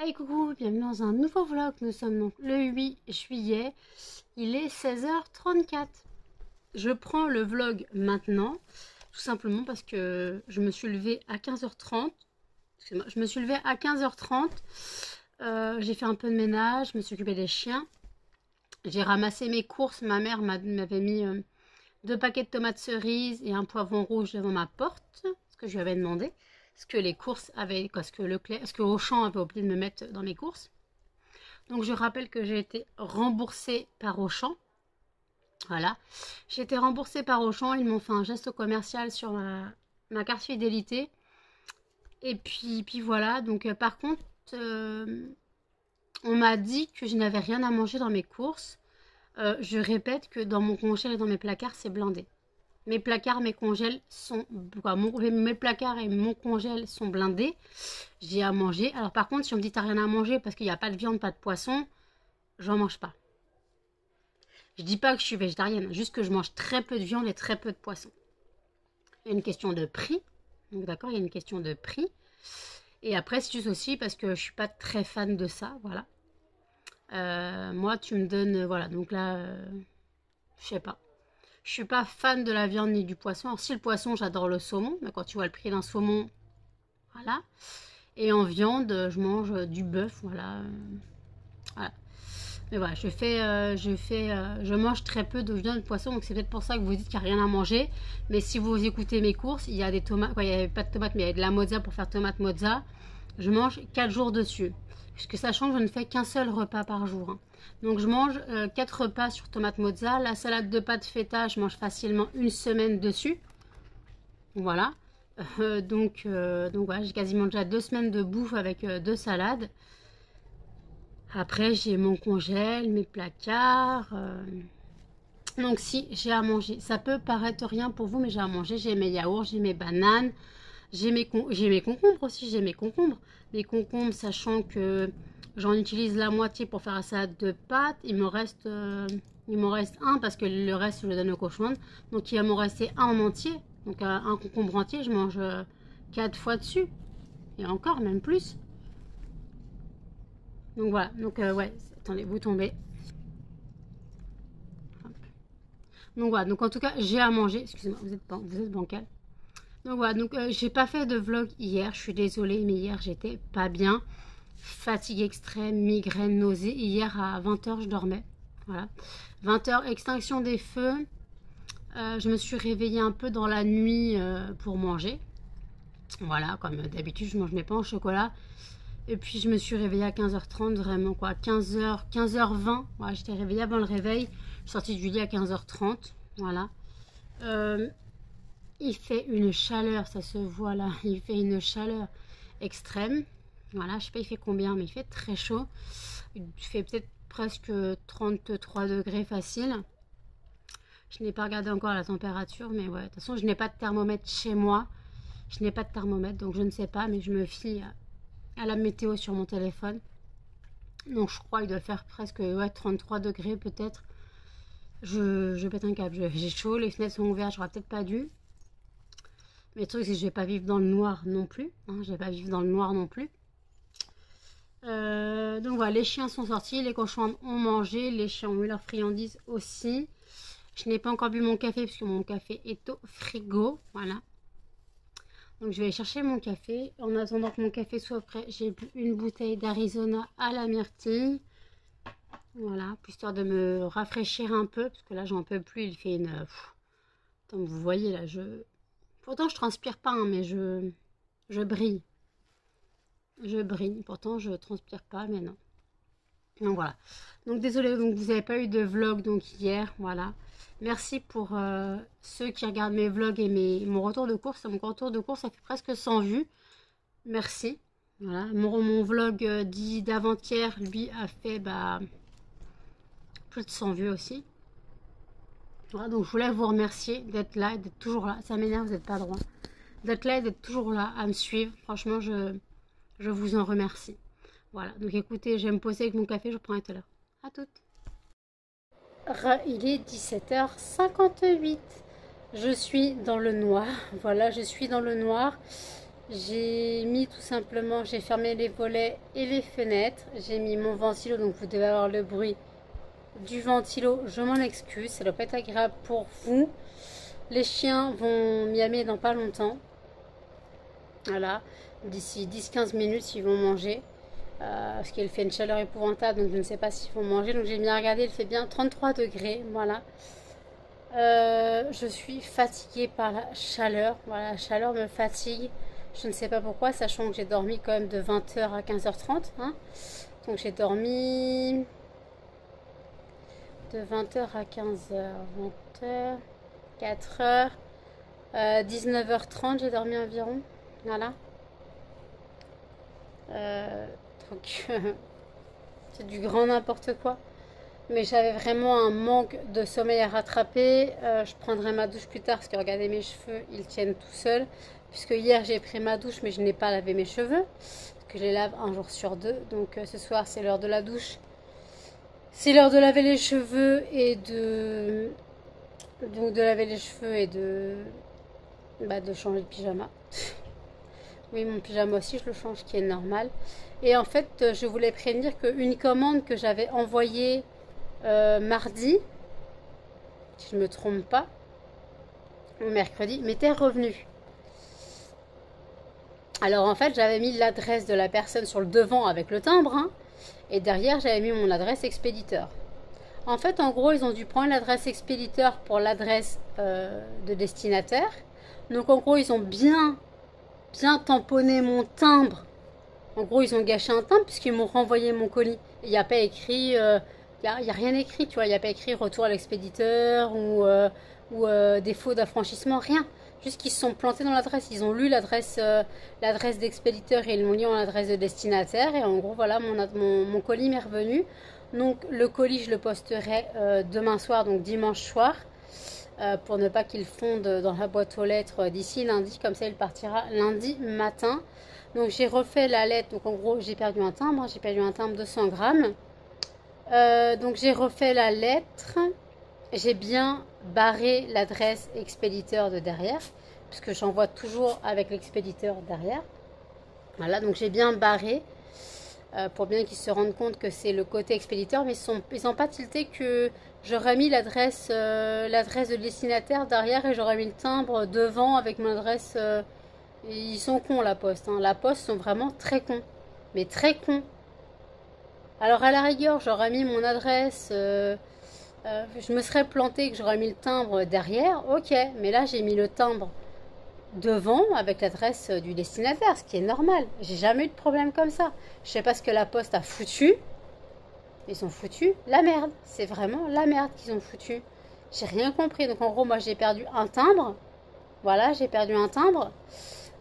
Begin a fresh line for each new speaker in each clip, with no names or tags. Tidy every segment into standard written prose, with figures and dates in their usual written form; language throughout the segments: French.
Hey coucou, bienvenue dans un nouveau vlog. Nous sommes donc le 8 juillet, il est 16h34. Je prends le vlog maintenant, tout simplement parce que je me suis levée à 15h30. Excusez-moi, je me suis levée à 15h30. J'ai fait un peu de ménage, je me suis occupée des chiens. J'ai ramassé mes courses, ma mère m'avait mis 2 paquets de tomates cerises et un poivron rouge devant ma porte, ce que je lui avais demandé. Ce que les courses avaient, ce que Auchan avait oublié de me mettre dans mes courses. Donc je rappelle que j'ai été remboursée par Auchan. Voilà, j'ai été remboursée par Auchan. Ils m'ont fait un geste commercial sur ma carte fidélité. Et puis voilà. Donc par contre, on m'a dit que je n'avais rien à manger dans mes courses. Je répète que dans mon congèle et dans mes placards, c'est blindé. Mes placards, mes congèles sont... mes placards et mon congèle sont blindés. J'ai à manger. Alors par contre, si on me dit t'as rien à manger parce qu'il n'y a pas de viande, pas de poisson, j'en mange pas. Je dis pas que je suis végétarienne, juste que je mange très peu de viande et très peu de poisson. Il y a une question de prix. Donc d'accord, il y a une question de prix. Et après, c'est juste aussi parce que je suis pas très fan de ça, voilà. Moi, tu me donnes... voilà, donc là, je sais pas. Je suis pas fan de la viande ni du poisson. Alors si le poisson, j'adore le saumon, mais quand tu vois le prix d'un saumon, voilà. Et en viande, je mange du bœuf, voilà. Voilà. Mais voilà, je mange très peu de viande et de poisson, donc c'est peut-être pour ça que vous dites qu'il n'y a rien à manger. Mais si vous écoutez mes courses, il y a des tomates, il n'y avait pas de tomates, mais il y a de la mozza pour faire tomate mozza. Je mange 4 jours dessus. Puisque sachant que je ne fais qu'un seul repas par jour. Hein. Donc je mange 4 repas sur tomate mozza. La salade de pâtes feta, je mange facilement une semaine dessus. Voilà. Donc voilà, j'ai quasiment déjà 2 semaines de bouffe avec 2 salades. Après, j'ai mon congèle, mes placards. Donc si, j'ai à manger. Ça peut paraître rien pour vous, mais j'ai à manger. J'ai mes yaourts, j'ai mes bananes. J'ai mes concombres aussi, j'ai mes concombres. Les concombres, sachant que j'en utilise la moitié pour faire la salade de pâtes. Il m'en reste un parce que le reste, je le donne au cochon. Donc il va m'en rester un en entier. Donc un concombre entier, je mange 4 fois dessus. Et encore, même plus. Donc voilà, donc ouais, attendez, vous tombez. Hop. Donc voilà, donc en tout cas, j'ai à manger. Excusez-moi, vous êtes bancal. Donc voilà, donc j'ai pas fait de vlog hier, je suis désolée, mais hier j'étais pas bien. Fatigue extrême, migraine, nausée. Hier à 20h je dormais. Voilà. 20h, extinction des feux. Je me suis réveillée un peu dans la nuit pour manger. Voilà, comme d'habitude, je mange mes pains au chocolat. Et puis je me suis réveillée à 15h30, vraiment quoi, 15h20. Voilà, j'étais réveillée avant le réveil. Je suis sortie du lit à 15h30. Voilà. Il fait une chaleur, ça se voit là, il fait une chaleur extrême. Voilà, je sais pas il fait combien, mais il fait très chaud. Il fait peut-être presque 33 degrés facile. Je n'ai pas regardé encore la température, mais ouais, de toute façon, je n'ai pas de thermomètre chez moi. Je n'ai pas de thermomètre, donc je ne sais pas, mais je me fie à la météo sur mon téléphone. Donc je crois qu'il doit faire presque ouais, 33 degrés peut-être. Je pète un câble, j'ai chaud, les fenêtres sont ouvertes, j'aurais peut-être pas dû. Mais le truc, c'est que je vais pas vivre dans le noir non plus. Hein, je vais pas vivre dans le noir non plus. Donc voilà, les chiens sont sortis, les cochons ont mangé, les chiens ont eu leurs friandises aussi. Je n'ai pas encore bu mon café puisque mon café est au frigo. Voilà. Donc je vais aller chercher mon café. En attendant que mon café soit prêt, j'ai bu une bouteille d'Arizona à la myrtille. Voilà, histoire de me rafraîchir un peu parce que là j'en peux plus. Il fait une... Attends, vous voyez là, pourtant, je transpire pas, hein, mais je brille. Je brille. Pourtant, je transpire pas, mais non. Donc voilà. Donc désolé, donc vous n'avez pas eu de vlog donc hier, voilà. Merci pour ceux qui regardent mes vlogs et mon retour de course. Mon retour de course, ça fait presque 100 vues. Merci. Voilà. Mon vlog dit d'avant-hier, lui, a fait plus de 100 vues aussi. Voilà, donc je voulais vous remercier d'être là et d'être toujours là. Ça m'énerve, vous n'êtes pas droit. D'être là et d'être toujours là à me suivre. Franchement, je vous en remercie. Voilà, donc écoutez, je vais me poser avec mon café, je prends tout à l'heure. À toutes. Il est 17h58. Je suis dans le noir. Voilà, je suis dans le noir. J'ai mis tout simplement, j'ai fermé les volets et les fenêtres. J'ai mis mon ventilo, donc vous devez avoir le bruit du ventilo. Je m'en excuse, ça doit pas être agréable pour vous. Les chiens vont miamer dans pas longtemps. Voilà, d'ici 10-15 minutes, ils vont manger. Parce qu'il fait une chaleur épouvantable, donc je ne sais pas s'ils vont manger. Donc j'ai bien regardé, il fait bien 33 degrés. Voilà. Je suis fatiguée par la chaleur. Voilà, la chaleur me fatigue. Je ne sais pas pourquoi, sachant que j'ai dormi quand même de 20h à 15h30. Hein. Donc j'ai dormi de 20h à 15h, 20h, 4h, 19h30 j'ai dormi environ. Voilà. Donc c'est du grand n'importe quoi. Mais j'avais vraiment un manque de sommeil à rattraper. Je prendrai ma douche plus tard parce que regardez mes cheveux, ils tiennent tout seuls. Puisque hier j'ai pris ma douche mais je n'ai pas lavé mes cheveux. Parce que je les lave un jour sur deux. Donc ce soir c'est l'heure de la douche. C'est l'heure de laver les cheveux et de... Donc de laver les cheveux et de... de changer de pyjama. Oui, mon pyjama aussi je le change, qui est normal. Et en fait je voulais prévenir qu'une commande que j'avais envoyée mardi, si je ne me trompe pas, ou mercredi, m'était revenu. Alors en fait, j'avais mis l'adresse de la personne sur le devant avec le timbre, hein, et derrière, j'avais mis mon adresse expéditeur. En fait, en gros, ils ont dû prendre l'adresse expéditeur pour l'adresse de destinataire. Donc en gros, ils ont bien tamponné mon timbre. En gros, ils ont gâché un timbre puisqu'ils m'ont renvoyé mon colis. Il n'y a pas écrit... Il n'y a rien écrit, tu vois, il n'y a pas écrit retour à l'expéditeur ou défaut d'affranchissement, rien. Juste qu'ils se sont plantés dans l'adresse, ils ont lu l'adresse d'expéditeur et ils l'ont mis en adresse de destinataire. Et en gros, voilà, mon colis m'est revenu. Donc le colis, je le posterai demain soir, donc dimanche soir, pour ne pas qu'il fonde dans la boîte aux lettres d'ici lundi. Comme ça, il partira lundi matin. Donc j'ai refait la lettre, donc en gros, j'ai perdu un timbre, j'ai perdu un timbre de 100 grammes. Donc j'ai refait la lettre, j'ai bien barré l'adresse expéditeur de derrière, puisque j'envoie toujours avec l'expéditeur derrière. Voilà, donc j'ai bien barré pour bien qu'ils se rendent compte que c'est le côté expéditeur, mais ils n'ont pas tilté que j'aurais mis l'adresse de destinataire derrière et j'aurais mis le timbre devant avec mon adresse. Ils sont cons, la poste. Hein. La poste sont vraiment très cons, mais très cons. Alors à la rigueur, j'aurais mis mon adresse, je me serais plantée que j'aurais mis le timbre derrière, ok, mais là j'ai mis le timbre devant avec l'adresse du destinataire, ce qui est normal. J'ai jamais eu de problème comme ça. Je sais pas ce que la poste a foutu. Ils ont foutu la merde. C'est vraiment la merde qu'ils ont foutu. J'ai rien compris. Donc en gros, moi j'ai perdu un timbre. Voilà, j'ai perdu un timbre.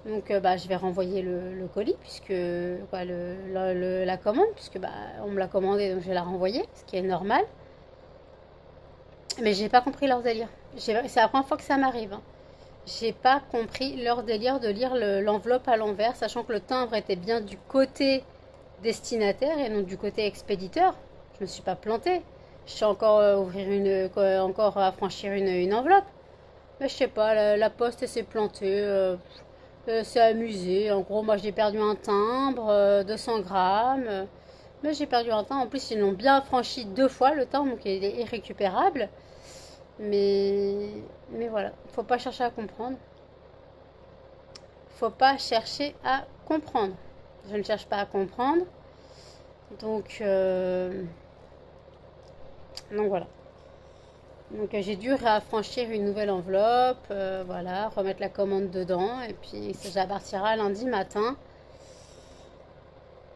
Donc je vais renvoyer le colis puisque la commande puisque on me l'a commandé, donc je vais la renvoyer, ce qui est normal. Mais j'ai pas compris leur délire. C'est la première fois que ça m'arrive. Hein. J'ai pas compris leur délire de lire l'enveloppe à l'envers, sachant que le timbre était bien du côté destinataire et non du côté expéditeur. Je me suis pas plantée. Je suis encore encore à franchir une enveloppe. Mais je sais pas, la poste s'est plantée. C'est amusé. En gros, moi j'ai perdu un timbre de 100 grammes. Mais j'ai perdu un timbre. En plus, ils l'ont bien franchi 2 fois le timbre, donc il est irrécupérable. Mais voilà, faut pas chercher à comprendre. Faut pas chercher à comprendre. Je ne cherche pas à comprendre. Donc voilà. Donc j'ai dû réaffranchir une nouvelle enveloppe, voilà, remettre la commande dedans et puis ça partira lundi matin.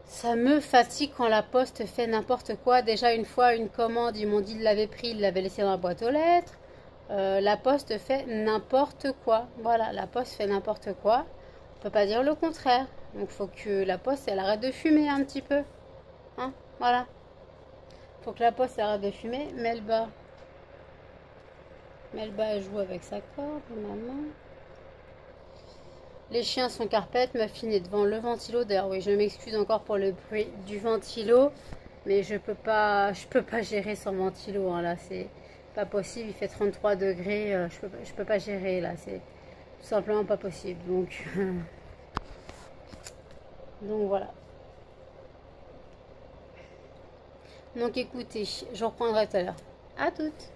Ça me fatigue quand la poste fait n'importe quoi. Déjà une fois une commande, ils m'ont dit de l'avaient pris, ils l'avaient laissé dans la boîte aux lettres. La poste fait n'importe quoi. Voilà, la poste fait n'importe quoi. On peut pas dire le contraire. Donc faut que la poste elle arrête de fumer un petit peu. Hein, voilà. Faut que la poste arrête de fumer. Melba, elle joue avec sa corde, maman. Les chiens sont carpettes, ma fille est devant le ventilo. D'ailleurs, oui, je m'excuse encore pour le bruit du ventilo, mais je peux pas gérer sans ventilo. Hein, là, c'est pas possible. Il fait 33 degrés. Je peux pas gérer là. C'est tout simplement pas possible. Donc, Donc voilà. Donc écoutez, je reprendrai tout à l'heure. À toutes.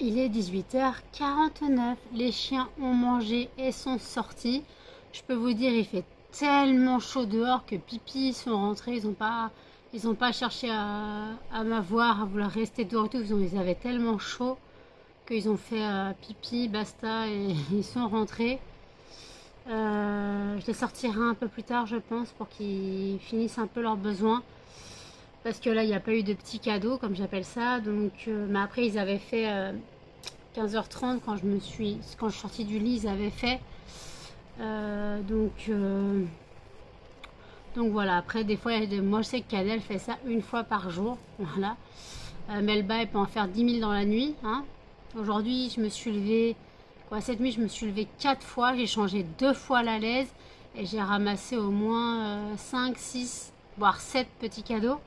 Il est 18h49. Les chiens ont mangé et sont sortis. Je peux vous dire, il fait tellement chaud dehors que pipi sont rentrés. Ils ont pas cherché à m'avoir, à vouloir rester dehors et tout. Ils avaient tellement chaud qu'ils ont fait pipi, basta, et ils sont rentrés. Je les sortirai un peu plus tard, je pense, pour qu'ils finissent un peu leurs besoins. Parce que là, il n'y a pas eu de petits cadeaux, comme j'appelle ça. Donc, mais après, ils avaient fait 15h30 quand je suis sortie du lit, ils avaient fait. Donc voilà. Après, des fois, moi, je sais que Cadel fait ça une fois par jour. Voilà. Melba, elle peut en faire 10 000 dans la nuit. Hein. Aujourd'hui, je me suis levée. Cette nuit, je me suis levée 4 fois. J'ai changé 2 fois la laise. Et j'ai ramassé au moins 5, 6, voire 7 petits cadeaux.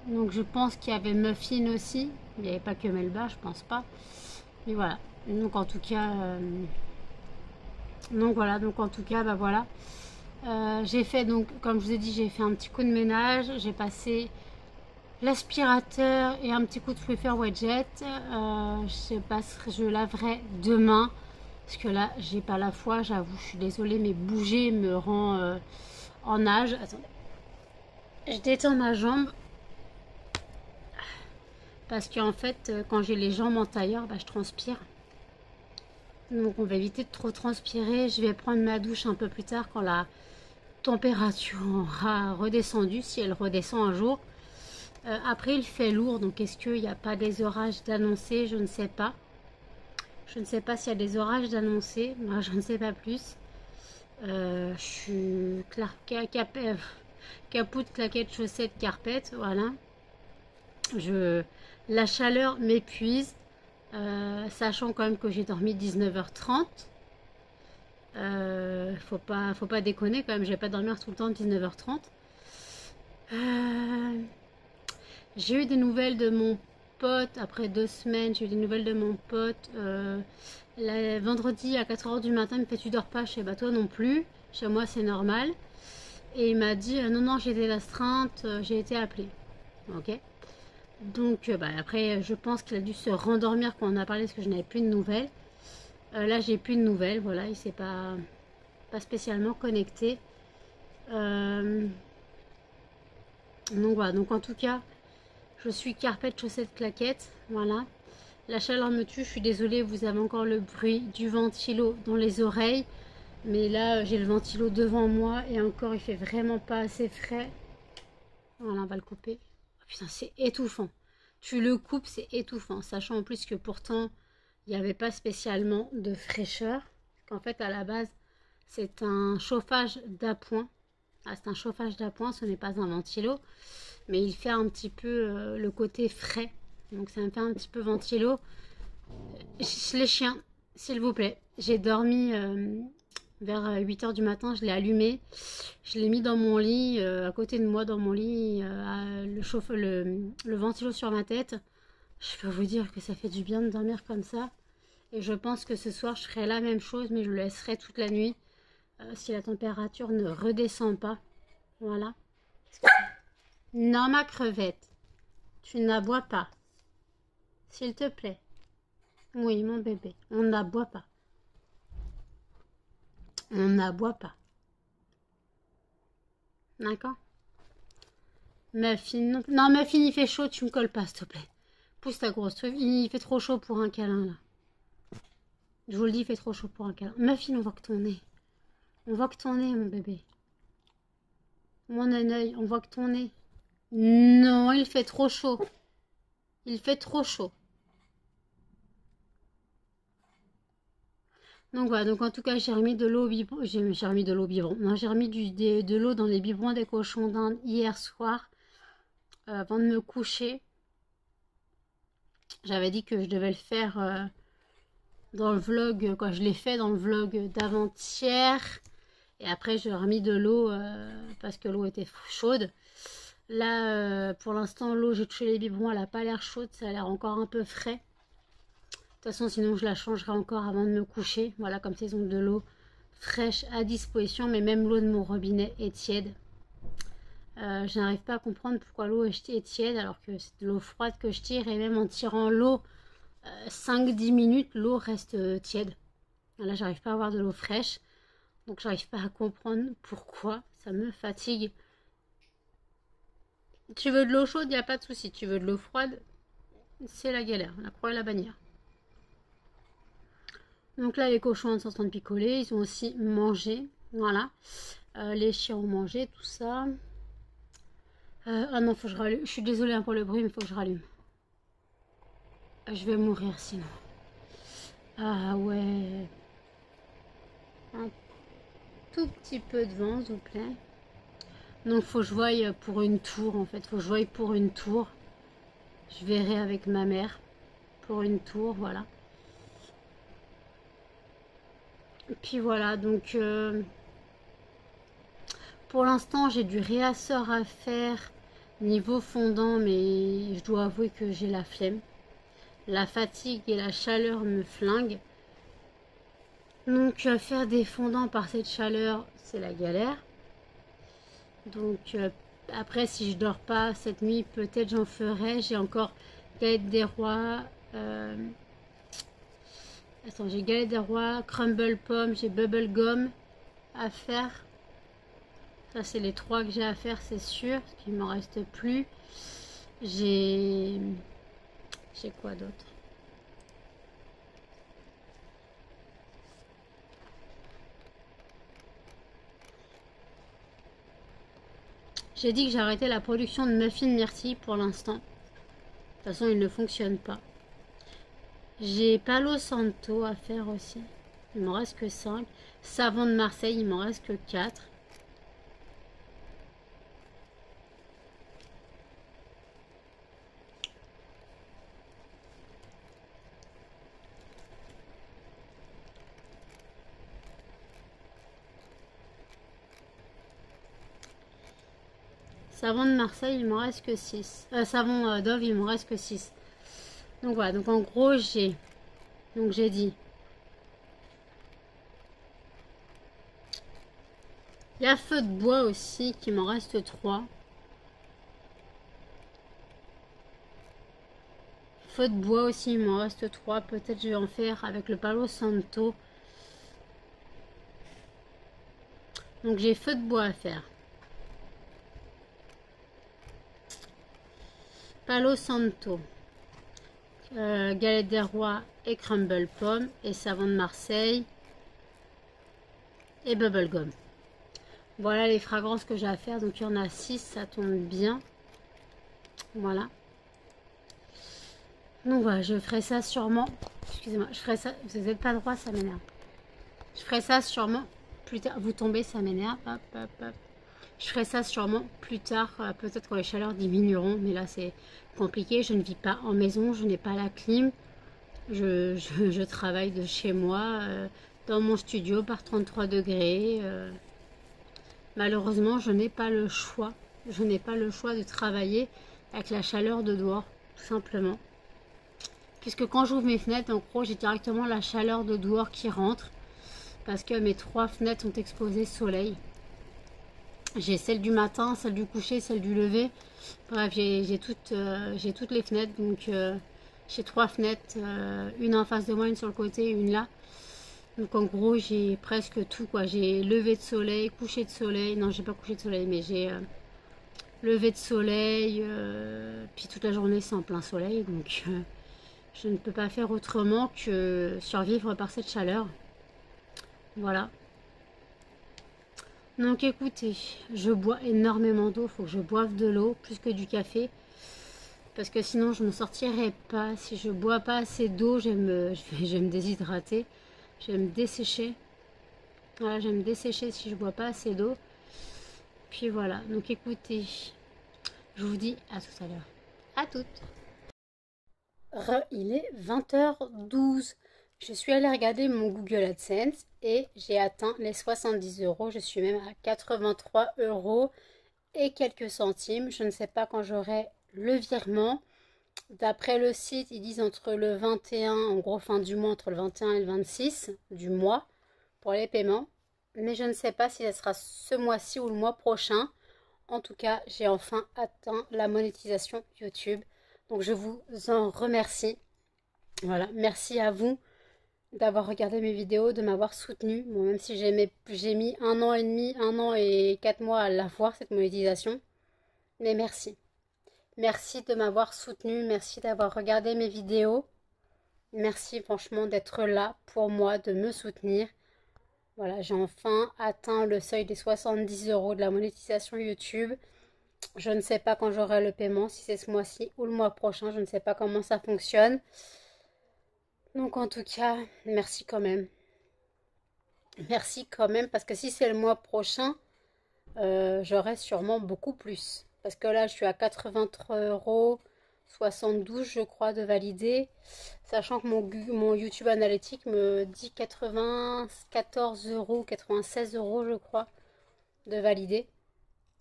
Donc je pense qu'il y avait Muffin aussi. Il n'y avait pas que Melba, je pense pas. Mais voilà. Donc en tout cas, bah voilà. J'ai fait donc, comme je vous ai dit, j'ai fait un petit coup de ménage. J'ai passé l'aspirateur et un petit coup de Swiffer Wedget. Je laverai demain. Parce que là, j'ai pas la foi, j'avoue, je suis désolée, mais bouger me rend en nage. Attendez. Je détends ma jambe. Parce qu'en fait, quand j'ai les jambes en tailleur, bah, je transpire. Donc on va éviter de trop transpirer. Je vais prendre ma douche un peu plus tard quand la température aura redescendu, si elle redescend un jour. Après, il fait lourd, donc est-ce qu'il n'y a pas des orages d'annoncer? Je ne sais pas. Je ne sais pas s'il y a des orages d'annoncer. Moi, je ne sais pas plus. Je suis capoute, claquette, chaussettes, carpette, voilà. La chaleur m'épuise, sachant quand même que j'ai dormi 19h30. Faut pas déconner quand même, je vais pas dormir tout le temps 19h30. J'ai eu des nouvelles de mon pote après 2 semaines. J'ai eu des nouvelles de mon pote. Vendredi à 4h du matin, il me fait: tu dors pas? Je sais bah toi non plus. Chez moi c'est normal. Et il m'a dit non, j'ai été d'astreinte, j'ai été appelée. Ok. Donc après, je pense qu'il a dû se rendormir quand on a parlé parce que je n'avais plus de nouvelles. Là, j'ai plus de nouvelles. Voilà, il s'est pas spécialement connecté. Donc voilà. Donc en tout cas, je suis carpette, chaussettes, claquettes. Voilà. La chaleur me tue. Je suis désolée. Vous avez encore le bruit du ventilo dans les oreilles. Mais là, j'ai le ventilo devant moi et encore, il fait vraiment pas assez frais. Voilà, on va le couper. Oh, putain, c'est étouffant. Tu le coupes, c'est étouffant. Sachant en plus que pourtant, il n'y avait pas spécialement de fraîcheur. Qu'en fait, à la base, c'est un chauffage d'appoint. Ah, c'est un chauffage d'appoint, ce n'est pas un ventilo. Mais il fait un petit peu le côté frais. Donc ça me fait un petit peu ventilo. Les chiens, s'il vous plaît. J'ai dormi vers 8h du matin, je l'ai allumé. Je l'ai mis dans mon lit, à côté de moi dans mon lit, le ventilo sur ma tête. Je peux vous dire que ça fait du bien de dormir comme ça. Et je pense que ce soir, je ferai la même chose, mais je le laisserai toute la nuit si la température ne redescend pas. Voilà. Non, ma crevette, tu n'aboies pas. S'il te plaît. Oui, mon bébé, on n'aboie pas. On n'aboie pas. D'accord? Muffin, non, Muffin, il fait chaud, tu me colles pas, s'il te plaît. Pousse ta grosse truc, il fait trop chaud pour un câlin, là. Je vous le dis, il fait trop chaud pour un câlin. Muffin, on voit que ton nez. On voit que ton nez, mon bébé. Mon œil, on voit que ton nez. Non, il fait trop chaud. Il fait trop chaud. Donc voilà, donc en tout cas, j'ai remis de l'eau au biberon. J'ai remis de l'eau au biberon. Non, j'ai remis de l'eau dans les biberons des cochons d'Inde hier soir. Avant de me coucher. J'avais dit que je devais le faire dans le vlog, quoi. Je l'ai fait dans le vlog d'avant-hier. Et après, j'ai remis de l'eau parce que l'eau était chaude. Là, pour l'instant, l'eau, j'ai touché les biberons, elle n'a pas l'air chaude. Ça a l'air encore un peu frais. De toute façon, sinon, je la changerai encore avant de me coucher. Voilà, comme ça, ils ont de l'eau fraîche à disposition, mais même l'eau de mon robinet est tiède. Je n'arrive pas à comprendre pourquoi l'eau est tiède alors que c'est de l'eau froide que je tire, et même en tirant l'eau 5-10 minutes, l'eau reste tiède. Là, j'arrive pas à avoir de l'eau fraîche, donc j'arrive pas à comprendre pourquoi ça me fatigue. Tu veux de l'eau chaude, il n'y a pas de souci. Tu veux de l'eau froide, c'est la galère, la croix et la bannière. Donc là, les cochons sont en train de picoler, ils ont aussi mangé, voilà. Les chiens ont mangé, tout ça. Ah non, faut que je rallume. Je suis désolée pour le bruit, mais il faut que je rallume. Je vais mourir sinon. Ah ouais. Un tout petit peu de vent, s'il vous plaît. Donc faut que je voie pour une tour en fait. Faut que je voie pour une tour. Je verrai avec ma mère. Pour une tour, voilà. Et puis voilà, donc pour l'instant j'ai du réassort à faire niveau fondant, mais je dois avouer que j'ai la flemme. La fatigue et la chaleur me flinguent. Donc faire des fondants par cette chaleur, c'est la galère. Donc après, si je dors pas cette nuit, peut-être j'en ferai. J'ai encore galette des rois. Attends, j'ai galette des rois, crumble pomme, j'ai bubble gum à faire. Ça, c'est les 3 que j'ai à faire, c'est sûr. Parce qu'il m'en reste plus. J'ai quoi d'autre? J'ai dit que j'arrêtais la production de muffins myrtille pour l'instant. De toute façon, il ne fonctionne pas. J'ai Palo Santo à faire aussi. Il m'en reste que 5. Savon de Marseille, il m'en reste que 4. Savon de Marseille, il m'en reste que 6. Savon Dove, il m'en reste que 6. Donc voilà, donc en gros, j'ai dit. Il y a feu de bois aussi, qui m'en reste 3. Feu de bois aussi, il m'en reste 3. Peut-être je vais en faire avec le Palo Santo. Donc j'ai feu de bois à faire. Palo Santo. Galette des rois et crumble pomme. Et savon de Marseille. Et bubblegum. Voilà les fragrances que j'ai à faire. Donc il y en a 6, ça tombe bien. Voilà. Donc voilà, je ferai ça sûrement. Excusez-moi, je ferai ça. Vous n'êtes pas droit, ça m'énerve. Je ferai ça sûrement plus tard. Vous tombez, ça m'énerve. Hop, hop, hop. Je ferai ça sûrement plus tard, peut-être quand les chaleurs diminueront. Mais là, c'est compliqué. Je ne vis pas en maison, je n'ai pas la clim. Je travaille de chez moi, dans mon studio, par 33 degrés. Malheureusement, je n'ai pas le choix. Je n'ai pas le choix de travailler avec la chaleur de dehors, tout simplement. Puisque quand j'ouvre mes fenêtres, en gros, j'ai directement la chaleur de dehors qui rentre. Parce que mes 3 fenêtres sont exposées soleil. J'ai celle du matin, celle du coucher, celle du lever. Bref, j'ai toutes les fenêtres. Donc, j'ai 3 fenêtres. Une en face de moi, une sur le côté et une là. Donc, en gros, j'ai presque tout, quoi. J'ai lever de soleil, coucher de soleil. Non, j'ai pas couché de soleil, mais j'ai lever de soleil. Puis toute la journée, c'est en plein soleil. Donc, je ne peux pas faire autrement que survivre par cette chaleur. Voilà. Donc écoutez, je bois énormément d'eau. Il faut que je boive de l'eau plus que du café. Parce que sinon je ne me sortirai pas. Si je bois pas assez d'eau, je vais me déshydrater. Je vais me dessécher. Voilà, je vais me dessécher si je bois pas assez d'eau. Puis voilà. Donc écoutez, je vous dis à tout à l'heure. À toutes. Il est 20h12. Je suis allée regarder mon Google AdSense et j'ai atteint les 70 €. Je suis même à 83 € et quelques centimes. Je ne sais pas quand j'aurai le virement. D'après le site, ils disent entre le 21, en gros fin du mois, entre le 21 et le 26 du mois pour les paiements. mais je ne sais pas si ce sera ce mois-ci ou le mois prochain. En tout cas, j'ai enfin atteint la monétisation YouTube. Donc je vous en remercie. Voilà, merci à vous d'avoir regardé mes vidéos, de m'avoir soutenu. Bon, même si j'ai mis 1 an et demi, 1 an et 4 mois à la voir, cette monétisation. Mais merci. Merci de m'avoir soutenu, merci d'avoir regardé mes vidéos. Merci franchement d'être là pour moi, de me soutenir. Voilà, j'ai enfin atteint le seuil des 70 € de la monétisation YouTube. Je ne sais pas quand j'aurai le paiement, si c'est ce mois-ci ou le mois prochain. Je ne sais pas comment ça fonctionne. Donc en tout cas, merci quand même. Merci quand même, parce que si c'est le mois prochain, j'aurai sûrement beaucoup plus. Parce que là, je suis à 83,72 € je crois, de valider. Sachant que mon YouTube Analytics me dit 94 €, 96 € je crois, de valider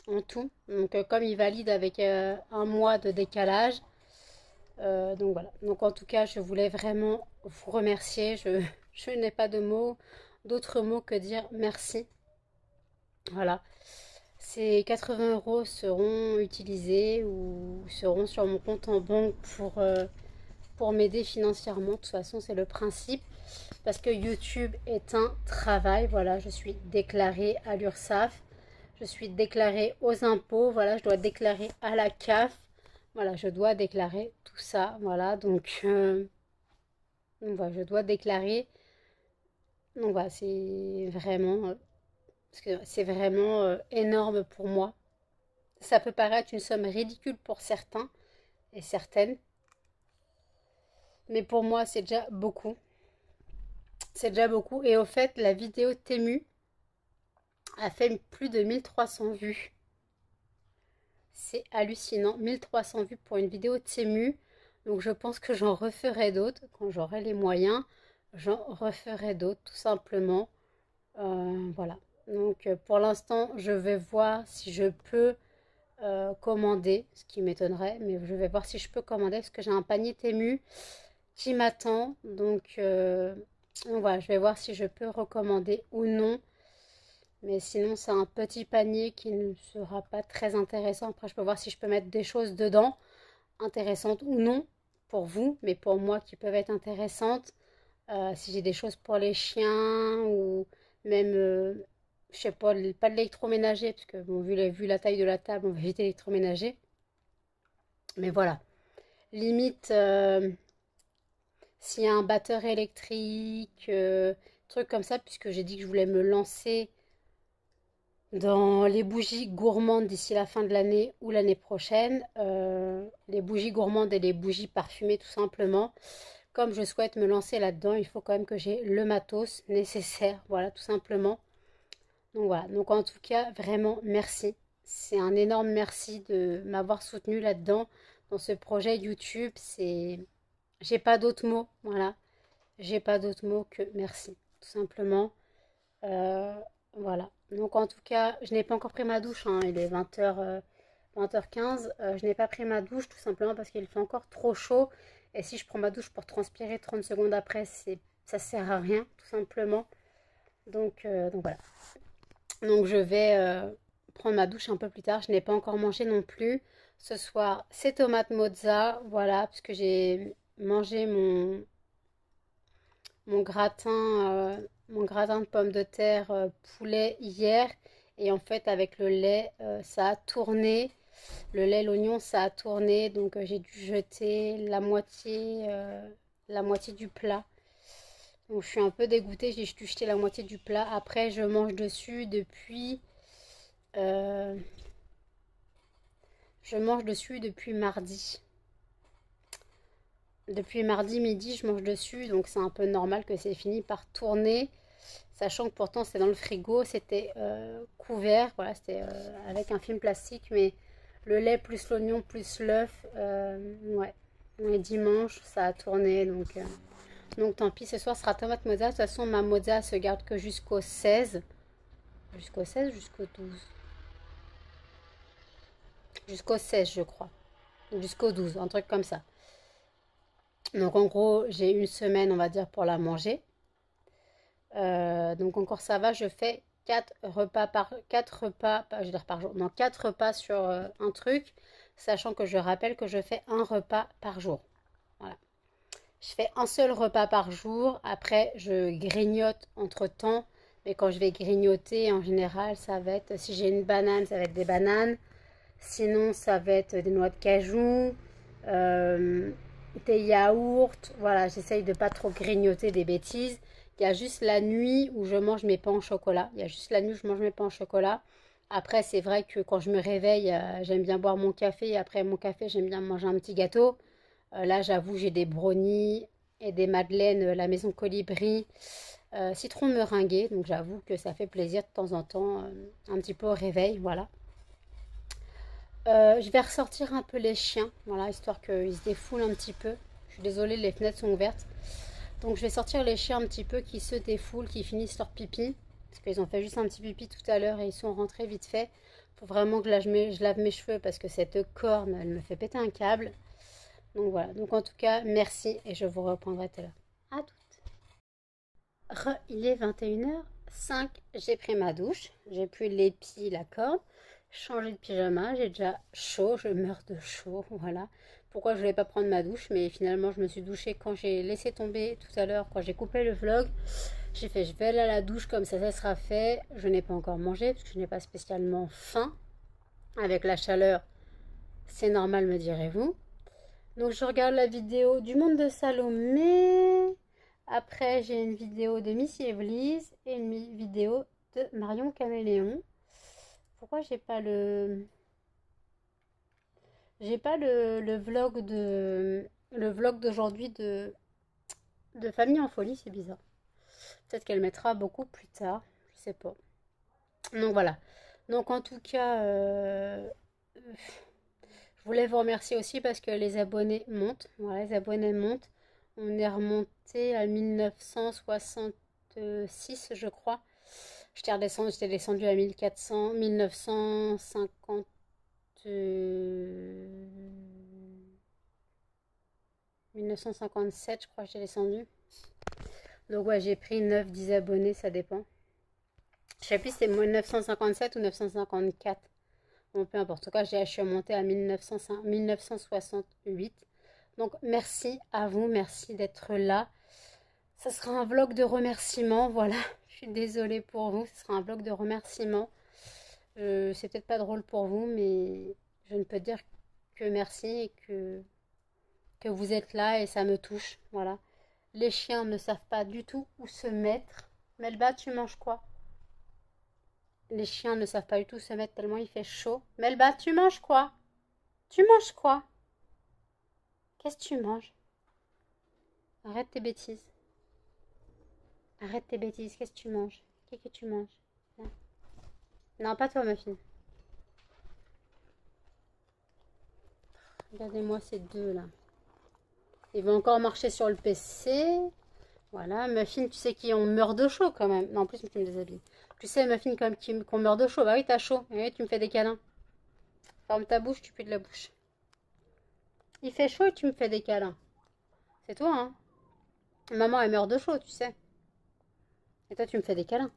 en tout. Donc comme il valide avec un mois de décalage. Donc voilà. Donc en tout cas, je voulais vraiment vous remercier. Je n'ai pas d'autres mots que dire merci. Voilà. Ces 80 € seront utilisés ou seront sur mon compte en banque pour m'aider financièrement. De toute façon, c'est le principe. Parce que YouTube est un travail. Voilà, je suis déclarée à l'URSSAF. Je suis déclarée aux impôts. Voilà, je dois déclarer à la CAF. Voilà, je dois déclarer tout ça. Voilà, donc voilà, je dois déclarer. Donc voilà, c'est vraiment énorme pour moi. Ça peut paraître une somme ridicule pour certains et certaines, mais pour moi, c'est déjà beaucoup. C'est déjà beaucoup. Et au fait, la vidéo Temu a fait plus de 1300 vues. C'est hallucinant. 1300 vues pour une vidéo Temu. Donc je pense que j'en referai d'autres. Quand j'aurai les moyens, j'en referai d'autres, tout simplement. Voilà. Donc pour l'instant, je vais voir si je peux commander, ce qui m'étonnerait, mais je vais voir si je peux commander parce que j'ai un panier Temu qui m'attend. Donc voilà, je vais voir si je peux recommander ou non. Mais sinon, c'est un petit panier qui ne sera pas très intéressant. Après, je peux voir si je peux mettre des choses dedans, intéressantes ou non, pour vous, mais pour moi qui peuvent être intéressantes. Si j'ai des choses pour les chiens ou même, je sais pas, pas de l'électroménager, parce que bon, vu la taille de la table, on va éviter l'électroménager. Mais voilà. Limite, s'il y a un batteur électrique, truc comme ça, puisque j'ai dit que je voulais me lancer dans les bougies gourmandes d'ici la fin de l'année ou l'année prochaine. Les bougies gourmandes et les bougies parfumées, tout simplement. Comme je souhaite me lancer là-dedans, il faut quand même que j'ai le matos nécessaire. Voilà, tout simplement. Donc voilà. Donc en tout cas, vraiment, merci. C'est un énorme merci de m'avoir soutenu là-dedans, dans ce projet YouTube. J'ai pas d'autres mots. Voilà. J'ai pas d'autres mots que merci. Tout simplement. Voilà. Donc en tout cas, je n'ai pas encore pris ma douche, hein. Il est 20h, 20h15. Je n'ai pas pris ma douche tout simplement parce qu'il fait encore trop chaud. Et si je prends ma douche pour transpirer 30 secondes après, ça sert à rien, tout simplement. Donc voilà. Donc je vais prendre ma douche un peu plus tard. Je n'ai pas encore mangé non plus. Ce soir, c'est tomate mozza. Voilà, parce que j'ai mangé mon gratin, mon gratin de pommes de terre poulet hier. Et en fait, avec le lait, ça a tourné. Le lait, l'oignon, ça a tourné. Donc, j'ai dû jeter la moitié du plat. Donc, je suis un peu dégoûtée. J'ai dû jeter la moitié du plat. Après, je mange dessus euh, depuis mardi. Depuis mardi midi, je mange dessus, donc c'est un peu normal que c'est fini par tourner. Sachant que pourtant c'était dans le frigo, c'était couvert, voilà, c'était avec un film plastique, mais le lait plus l'oignon plus l'œuf, ouais. Et dimanche, ça a tourné, donc tant pis, ce soir sera tomate mozza. De toute façon, ma mozza se garde que jusqu'au 16. Jusqu'au 16, jusqu'au 12. Jusqu'au 16, je crois. Jusqu'au 12, un truc comme ça. Donc en gros, j'ai une semaine, on va dire, pour la manger. Donc encore ça va, je fais 4 repas, je veux dire par jour, non, 4 repas sur un truc, sachant que je rappelle que je fais un repas par jour. Voilà. Je fais un seul repas par jour, après je grignote entre temps, mais quand je vais grignoter, en général, ça va être, si j'ai une banane, ça va être des bananes, sinon ça va être des noix de cajou, euh, des yaourts, voilà, j'essaye de pas trop grignoter des bêtises. Il y a juste la nuit où je mange mes pains au chocolat. Il y a juste la nuit où je mange mes pains au chocolat. Après, c'est vrai que quand je me réveille, j'aime bien boire mon café. Et après mon café, j'aime bien manger un petit gâteau. Là, j'avoue, j'ai des brownies et des madeleines, la maison Colibri, citron meringué. Donc, j'avoue que ça fait plaisir de temps en temps, un petit peu au réveil. Voilà. Je vais ressortir un peu les chiens, voilà, histoire qu'ils se défoulent un petit peu. Je suis désolée, les fenêtres sont ouvertes. Donc je vais sortir les chiens un petit peu qui se défoulent, qui finissent leur pipi. Parce qu'ils ont fait juste un petit pipi tout à l'heure et ils sont rentrés vite fait. Faut vraiment que là, je lave mes cheveux parce que cette corne, elle me fait péter un câble. Donc voilà, donc en tout cas, merci et je vous reprendrai tout à l'heure. À toutes. Il est 21h05, j'ai pris ma douche, j'ai pris l'épi, la corne, changé de pyjama, j'ai déjà chaud, je meurs de chaud, voilà. Pourquoi je voulais pas prendre ma douche, mais finalement je me suis douchée quand j'ai laissé tomber tout à l'heure, quand j'ai coupé le vlog. J'ai fait, je vais aller à la douche comme ça sera fait. Je n'ai pas encore mangé parce que je n'ai pas spécialement faim. Avec la chaleur, c'est normal, me direz-vous. Donc je regarde la vidéo du monde de Salomé. Après, j'ai une vidéo de Missy Evelyse et une vidéo de Marion Caméléon. Pourquoi j'ai pas le... J'ai pas le vlog de... Le vlog d'aujourd'hui de Famille en folie, c'est bizarre. Peut-être qu'elle mettra beaucoup plus tard, je sais pas. Donc voilà. Donc en tout cas, je voulais vous remercier aussi parce que les abonnés montent. Voilà, les abonnés montent. On est remonté à 1966, je crois. J'étais descendu à 1400, 1950. 1957, je crois que j'ai descendu. Donc ouais, j'ai pris 9-10 abonnés, ça dépend. Je sais plus si c'est 1957 ou 954. Bon, peu importe. En tout cas, je suis montée à 1968. Donc merci à vous, merci d'être là. Ça sera un vlog de remerciements, voilà. Je suis désolée pour vous, ce sera un vlog de remerciements. C'est peut-être pas drôle pour vous, mais je ne peux dire que merci et que vous êtes là et ça me touche, voilà. Les chiens ne savent pas du tout où se mettre. Melba, tu manges quoi? Les chiens ne savent pas du tout où se mettre tellement il fait chaud. Melba, tu manges quoi? Tu manges quoi? Qu'est-ce que tu manges? Arrête tes bêtises. Arrête tes bêtises, qu'est-ce que tu manges? Qu'est-ce que tu manges? Non, pas toi, ma fille. Regardez-moi ces deux là. Ils vont encore marcher sur le PC. Voilà, Muffin, tu sais qu'on meurt de chaud quand même. Non, en plus, tu me déshabilles. Tu sais, Muffin, quand même, qu'on meurt de chaud. Bah oui, t'as chaud. Et oui, tu me fais des câlins. Ferme ta bouche, tu pues de la bouche. Il fait chaud et tu me fais des câlins. C'est toi, hein. Maman, elle meurt de chaud, tu sais. Et toi, tu me fais des câlins.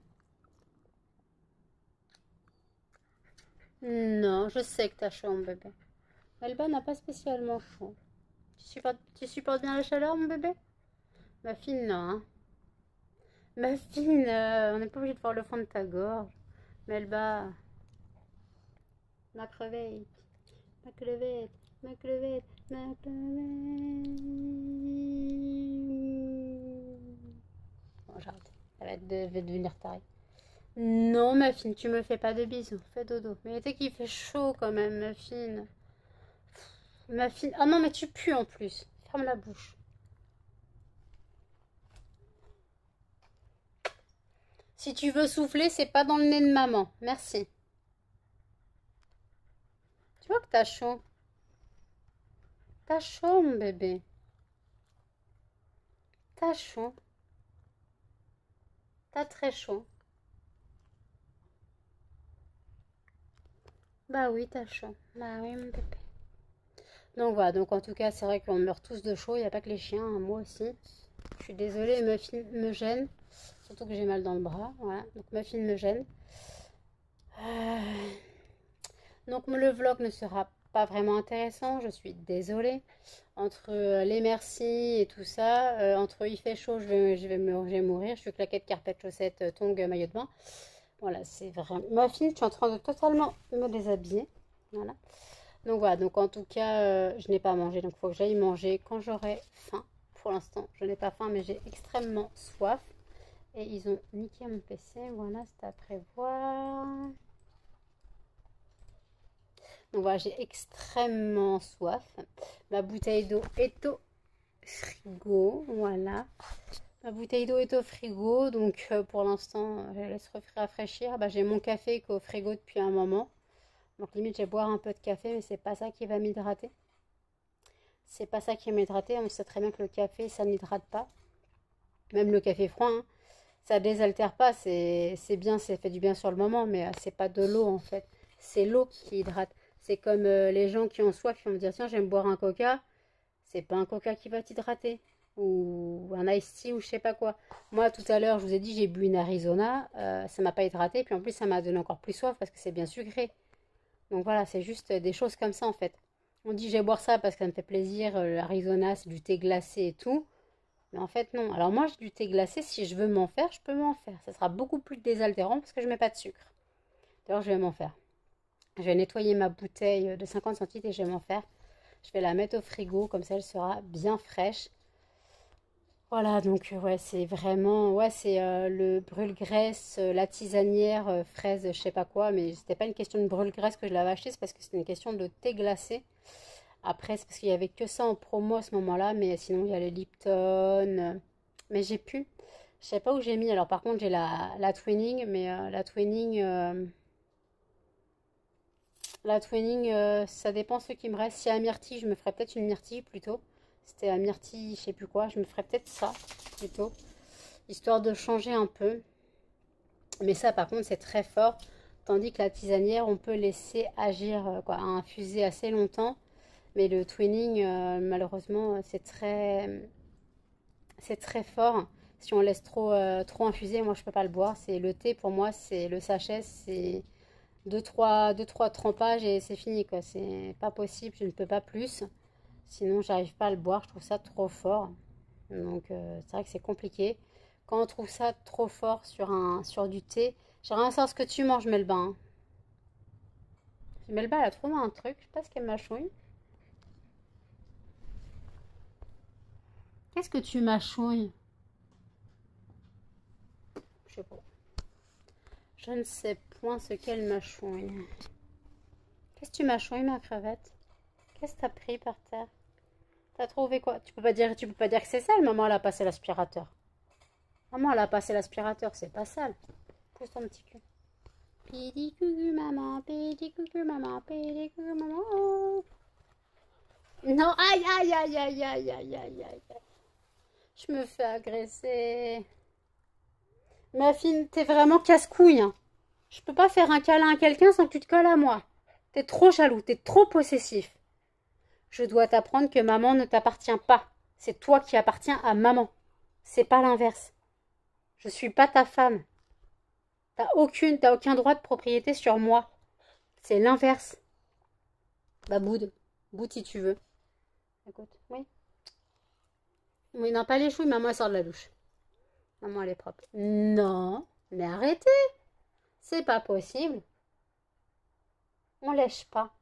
Non, je sais que t'as chaud, mon bébé. Melba n'a pas spécialement chaud. Tu supportes bien la chaleur, mon bébé? Ma fille, non, hein. Ma fille, on n'est pas obligé de voir le fond de ta gorge. Melba, ma crevette, ma crevette, ma crevette, ma crevette. Bon, j'arrête. Elle va devenir tarée. Non, ma fille, tu me fais pas de bisous. Fais dodo. Mais tu sais qu'il fait chaud quand même, ma fille. Ma fille. Ah non, mais tu pues en plus. Ferme la bouche. Si tu veux souffler, c'est pas dans le nez de maman. Merci. Tu vois que t'as chaud. T'as chaud, mon bébé. T'as chaud. T'as très chaud. Bah oui, t'as chaud. Bah oui, mon bébé. Donc voilà, donc en tout cas, c'est vrai qu'on meurt tous de chaud. Il n'y a pas que les chiens, hein, moi aussi. Je suis désolée, Muffin me gêne. Surtout que j'ai mal dans le bras. Voilà, donc Muffin me gêne. Euh, Donc le vlog ne sera pas vraiment intéressant, je suis désolée. Entre les merci et tout ça, entre il fait chaud, je vais mourir. Je suis claquette, carpette, chaussettes, tongs, maillot de bain. Voilà, c'est vraiment... Ma fille, je suis en train de totalement me déshabiller. Voilà. Donc voilà, donc en tout cas, je n'ai pas mangé, donc il faut que j'aille manger quand j'aurai faim. Pour l'instant, je n'ai pas faim, mais j'ai extrêmement soif. Et ils ont niqué mon PC, voilà, c'est à prévoir. Donc voilà, j'ai extrêmement soif. Ma bouteille d'eau est au frigo, voilà. Ma bouteille d'eau est au frigo, donc pour l'instant, je la laisse rafraîchir. Bah, j'ai mon café qui est au frigo depuis un moment. Donc limite, je vais boire un peu de café, mais c'est pas ça qui va m'hydrater. C'est pas ça qui va m'hydrater. On sait très bien que le café, ça n'hydrate pas. Même le café froid, hein, ça désaltère pas. C'est bien, c'est fait du bien sur le moment, mais c'est pas de l'eau en fait. C'est l'eau qui hydrate. C'est comme les gens qui ont soif, qui vont me dire tiens, j'aime boire un coca. C'est pas un coca qui va t'hydrater. Ou un iced tea ou je sais pas quoi. Moi, tout à l'heure, je vous ai dit, j'ai bu une Arizona. Ça m'a pas hydraté. Puis en plus, ça m'a donné encore plus soif parce que c'est bien sucré. Donc voilà, c'est juste des choses comme ça en fait. On dit, je vais boire ça parce que ça me fait plaisir. L'Arizona, c'est du thé glacé et tout. Mais en fait, non. Alors moi, j'ai du thé glacé. Si je veux m'en faire, je peux m'en faire. Ça sera beaucoup plus désaltérant parce que je mets pas de sucre. D'ailleurs, je vais m'en faire. Je vais nettoyer ma bouteille de 50 centilitres et je vais m'en faire. Je vais la mettre au frigo, comme ça elle sera bien fraîche. Voilà, donc ouais, c'est vraiment, ouais, c'est le brûle-graisse, la tisanière, fraise, je sais pas quoi, mais c'était pas une question de brûle-graisse que je l'avais acheté, c'est parce que c'était une question de thé glacé. Après, c'est parce qu'il y avait que ça en promo à ce moment-là, mais sinon il y a les Lipton, mais j'ai pu. Je sais pas où j'ai mis. Alors par contre, j'ai la Twinning, mais la Twinning, ça dépend ce qui me reste. Si y a un myrtille, je me ferais peut-être une myrtille plutôt. C'était un myrtille, je sais plus quoi. Je me ferais peut-être ça plutôt. Histoire de changer un peu. Mais ça, par contre, c'est très fort. Tandis que la tisanière, on peut laisser agir, quoi, infuser assez longtemps. Mais le Twinning, malheureusement, c'est très fort. Si on laisse trop infuser, moi, je peux pas le boire. C'est le thé, pour moi, c'est le sachet, c'est deux, trois trempages et c'est fini quoi. C'est pas possible, je ne peux pas plus. Sinon, j'arrive pas à le boire, je trouve ça trop fort. Donc, c'est vrai que c'est compliqué. Quand on trouve ça trop fort sur du thé, j'aimerais bien savoir ce que tu manges, Melba. Hein. Melba, elle a trouvé un truc, je sais pas ce qu'elle mâchouille. Qu'est-ce que tu mâchouilles? Je sais pas. Je ne sais point ce qu'elle mâchouille. Qu'est-ce que tu mâchouilles, ma crevette? Qu'est-ce que t'as pris par terre? T'as trouvé quoi? Tu peux pas dire que c'est sale, maman elle a passé l'aspirateur. Maman elle a passé l'aspirateur, c'est pas sale. Pousse ton petit cul. Pidi coucou maman, pidi coucou maman, pidi coucou maman. Non, aïe aïe aïe aïe aïe aïe aïe aïe. Je me fais agresser. Ma fille, t'es vraiment casse-couille. Hein. Je peux pas faire un câlin à quelqu'un sans que tu te colles à moi. T'es trop jaloux, t'es trop possessif. Je dois t'apprendre que maman ne t'appartient pas. C'est toi qui appartiens à maman. C'est pas l'inverse. Je suis pas ta femme. T'as aucun droit de propriété sur moi. C'est l'inverse. Bah boude. Boude si tu veux. Écoute, oui. Oui, non, pas les chouilles, maman elle sort de la douche. Maman elle est propre. Non, mais arrêtez. C'est pas possible. On lèche pas.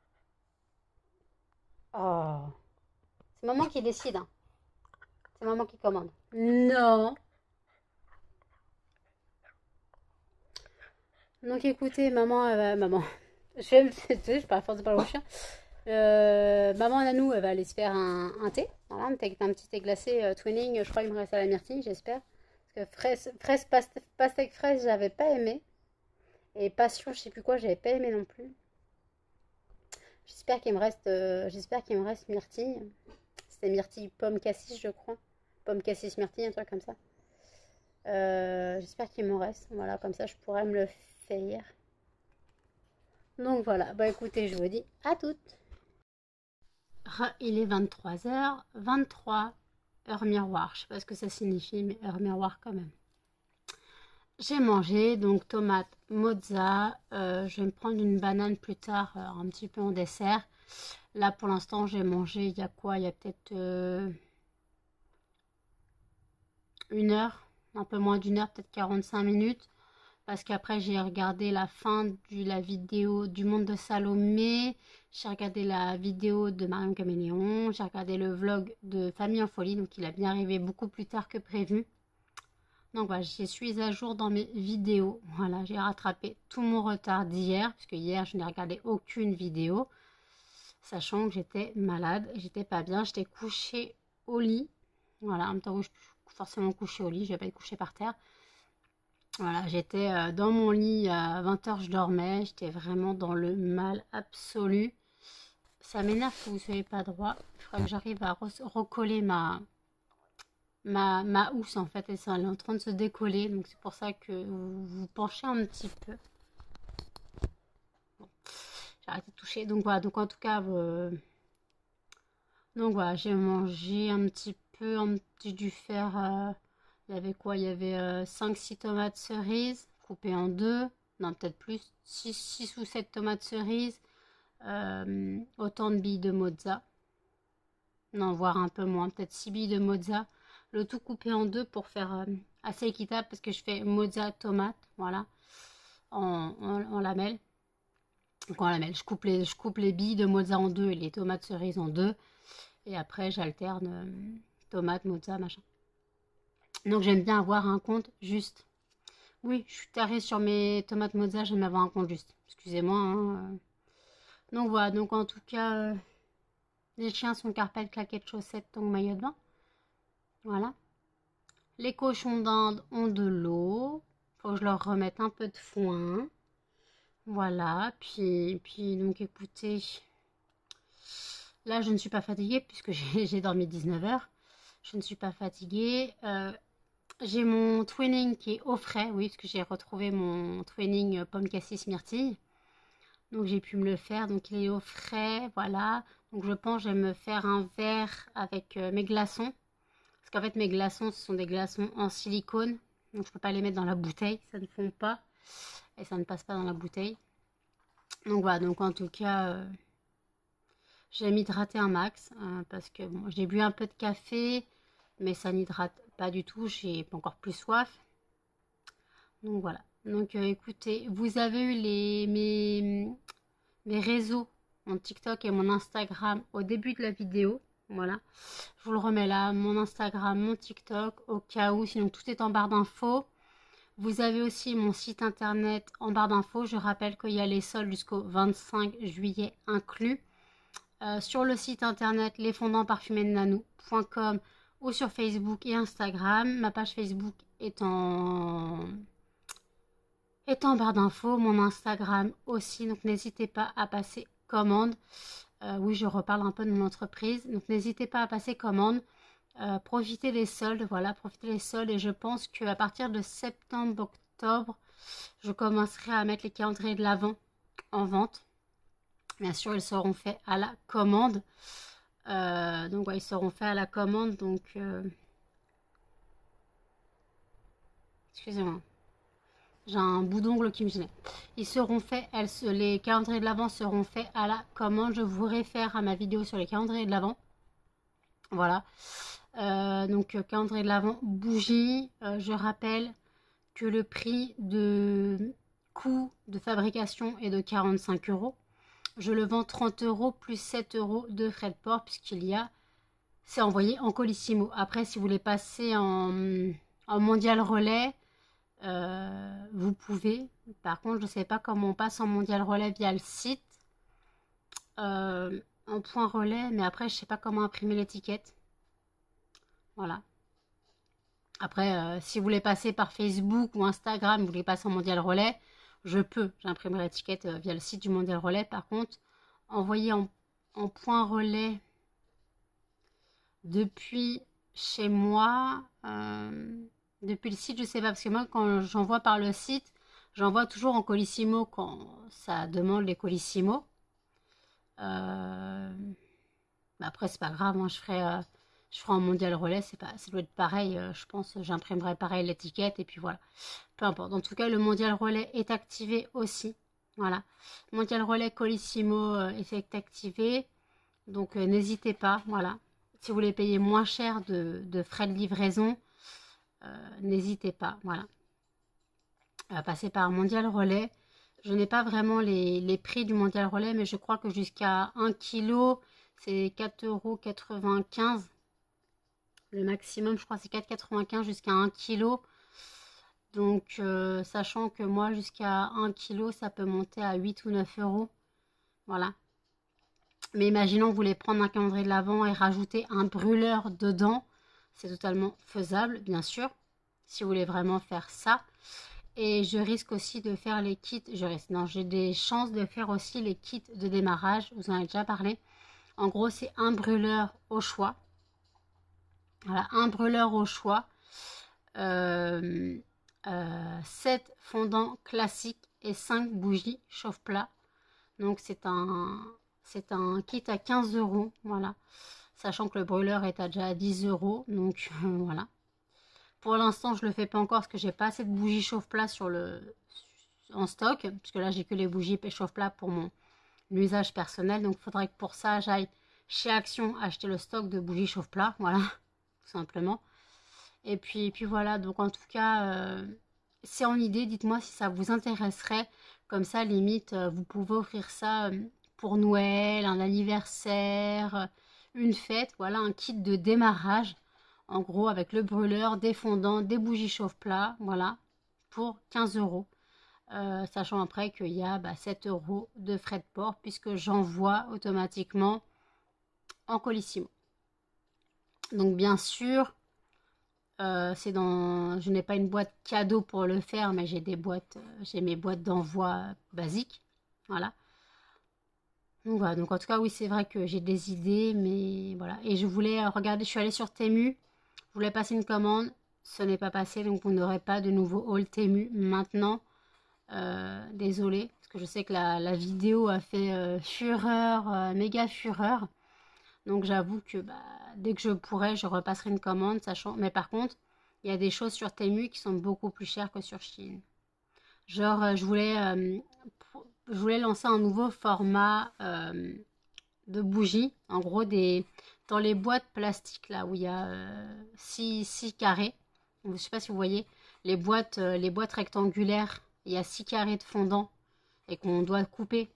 Oh. C'est maman qui décide. Hein. C'est maman qui commande. Non. Donc écoutez, maman. Je vais pas à force de parler au chien. Maman Nanou, elle va aller se faire un thé. Voilà, un petit thé glacé Twinning. Je crois qu'il me reste à la myrtille, j'espère. Parce que pastèque fraise, j'avais pas aimé. Et passion, je sais plus quoi, j'avais pas aimé non plus. J'espère qu'il me reste myrtille. C'était myrtille pomme cassis, je crois. Pomme cassis myrtille, un truc comme ça. J'espère qu'il m'en reste. Voilà, comme ça, je pourrais me le faire. Donc voilà, bah écoutez, je vous dis à toutes. Il est 23h23, heure miroir. Je sais pas ce que ça signifie, mais heure miroir quand même. J'ai mangé, donc tomate, mozza. Je vais me prendre une banane plus tard, un petit peu en dessert. Là, pour l'instant, j'ai mangé, il y a quoi? Il y a peut-être 1 heure, un peu moins d'1 heure, peut-être 45 minutes. Parce qu'après, j'ai regardé la fin de la vidéo du monde de Salomé. J'ai regardé la vidéo de Marion Caméléon. J'ai regardé le vlog de Famille en Folie. Donc, il a bien arrivé beaucoup plus tard que prévu. Donc, voilà, je suis à jour dans mes vidéos. Voilà, j'ai rattrapé tout mon retard d'hier. Parce que hier, je n'ai regardé aucune vidéo. Sachant que j'étais malade. J'étais pas bien. J'étais couchée au lit. Voilà, en même temps où je suis forcément couchée au lit. Je vais pas être couchée par terre. Voilà, j'étais dans mon lit à 20 h, je dormais. J'étais vraiment dans le mal absolu. Ça m'énerve que vous ne soyez pas droit. Il faudrait que j'arrive à recoller ma housse en fait. Et ça, elle est en train de se décoller. Donc c'est pour ça que vous vous penchez un petit peu. Bon, j'ai arrêté de toucher. Donc voilà, donc en tout cas, donc voilà, j'ai mangé un petit peu. J'ai dû faire. Il y avait quoi? Il y avait 5-6 tomates cerises coupées en deux. Non, peut-être plus. 6 ou 7 tomates cerises. Autant de billes de mozza. Non, voire un peu moins. Peut-être 6 billes de mozza. Le tout coupé en deux pour faire assez équitable. Parce que je fais mozza tomate. Voilà. En lamelles. Donc en lamelles. Je coupe les billes de mozza en deux et les tomates cerises en deux. Et après, j'alterne tomate, mozza, machin. Donc j'aime bien avoir un compte juste. Oui, je suis tarée sur mes tomates mozza, j'aime avoir un compte juste. Excusez-moi. Hein. Donc voilà, donc en tout cas, les chiens sont carpettes, claquettes, chaussettes, tongs, maillot de bain. Voilà. Les cochons d'Inde ont de l'eau. Faut que je leur remette un peu de foin. Voilà. Puis donc écoutez, là je ne suis pas fatiguée puisque j'ai dormi 19 heures. Je ne suis pas fatiguée. J'ai mon twinning qui est au frais, oui, parce que j'ai retrouvé mon twinning pomme cassis myrtille. Donc j'ai pu me le faire, donc il est au frais, voilà. Donc je pense que je vais me faire un verre avec mes glaçons. Parce qu'en fait mes glaçons, ce sont des glaçons en silicone. Donc je ne peux pas les mettre dans la bouteille, ça ne fond pas. Et ça ne passe pas dans la bouteille. Donc voilà, donc en tout cas, je vais m'hydrater un max. Parce que bon, j'ai bu un peu de café, mais ça n'hydrate pas du tout, j'ai encore plus soif. Donc voilà. Donc écoutez, vous avez eu mes réseaux, mon TikTok et mon Instagram au début de la vidéo. Voilà. Je vous le remets là, mon Instagram, mon TikTok, au cas où, sinon tout est en barre d'infos. Vous avez aussi mon site internet en barre d'infos. Je rappelle qu'il y a les soldes jusqu'au 25 juillet inclus. Sur le site internet lesfondantparfumésdenanou.com ou sur Facebook et Instagram. Ma page Facebook est en barre d'infos, mon Instagram aussi, donc n'hésitez pas à passer commande. Oui, je reparle un peu de mon entreprise, donc n'hésitez pas à passer commande. Profitez des soldes, voilà, profitez des soldes et je pense qu'à partir de septembre, octobre, je commencerai à mettre les calendriers de l'Avent en vente. Bien sûr, ils seront faits à la commande. Donc, ouais, ils seront faits à la commande, donc... Excusez-moi. J'ai un bout d'ongle qui me gênait. Ils seront faits, les calendriers de l'Avent seront faits à la commande. Je vous réfère à ma vidéo sur les calendriers de l'Avent. Voilà. Donc, calendrier de l'Avent, bougie. Je rappelle que le prix de coût de fabrication est de 45 €. Je le vends 30 € plus 7 € de frais de port puisqu'il y a... C'est envoyé en colissimo. Après, si vous voulez passer en mondial relais... vous pouvez. Par contre, je ne sais pas comment on passe en mondial relais via le site. En point relais, mais après, je ne sais pas comment imprimer l'étiquette. Voilà. Après, si vous voulez passer par Facebook ou Instagram, vous voulez passer en mondial relais, je peux. J'imprimerai l'étiquette via le site du mondial relais. Par contre, envoyer en point relais depuis chez moi... depuis le site, je sais pas, parce que moi, quand j'envoie par le site, j'envoie toujours en colissimo quand ça demande les colissimos. Après, c'est pas grave, hein, je ferai Je ferai en mondial relais, c'est pas, ça doit être pareil, je pense, j'imprimerai pareil l'étiquette et puis voilà. Peu importe. En tout cas, le mondial relais est activé aussi. Voilà. Mondial relais Colissimo est activé. Donc n'hésitez pas, voilà. Si vous voulez payer moins cher de frais de livraison, n'hésitez pas, voilà. Passer par mondial relais. Je n'ai pas vraiment les prix du mondial relais, mais je crois que jusqu'à 1 kg, c'est 4,95 €. Le maximum, je crois, c'est 4,95 € jusqu'à 1 kg. Donc, sachant que moi, jusqu'à 1 kg, ça peut monter à 8 ou 9 euros. Voilà. Mais imaginons que vous voulez prendre un calendrier de l'Avent et rajouter un brûleur dedans. C'est totalement faisable, bien sûr, si vous voulez vraiment faire ça. Et je risque aussi de faire les kits. Non, j'ai des chances de faire aussi les kits de démarrage. Vous en avez déjà parlé. En gros, c'est un brûleur au choix. Voilà, un brûleur au choix. 7 fondants classiques et 5 bougies chauffe-plat. Donc c'est un kit à 15 €. Voilà. Sachant que le brûleur est déjà à 10 €. Donc voilà. Pour l'instant, je ne le fais pas encore parce que j'ai pas assez de bougies chauffe-plat en stock. Parce que là, j'ai que les bougies chauffe-plat pour mon usage personnel. Donc il faudrait que pour ça, j'aille chez Action acheter le stock de bougies chauffe-plat. Voilà, tout simplement. Et puis voilà, donc en tout cas, c'est en idée, dites-moi si ça vous intéresserait. Comme ça, limite, vous pouvez offrir ça pour Noël, un anniversaire, une fête. Voilà, un kit de démarrage. En gros, avec le brûleur, des fondants, des bougies chauffe-plat, voilà, pour 15 €. Sachant après qu'il y a 7 € de frais de port puisque j'envoie automatiquement en Colissimo. Donc bien sûr, je n'ai pas une boîte cadeau pour le faire, mais j'ai mes boîtes d'envoi basiques. Voilà. Donc voilà, donc en tout cas, oui, c'est vrai que j'ai des idées, mais voilà. Et je voulais regarder, je suis allée sur Temu, je voulais passer une commande, ce n'est pas passé, donc vous n'aurez pas de nouveau haul Temu maintenant. Désolée, parce que je sais que la vidéo a fait fureur, méga fureur. Donc j'avoue que dès que je pourrai, je repasserai une commande, sachant. Mais par contre, il y a des choses sur Temu qui sont beaucoup plus chères que sur Shein. Genre, je voulais lancer un nouveau format de bougies. En gros, dans les boîtes plastiques, là, où il y a 6 carrés. Je ne sais pas si vous voyez. Les boîtes rectangulaires, il y a 6 carrés de fondant et qu'on doit couper.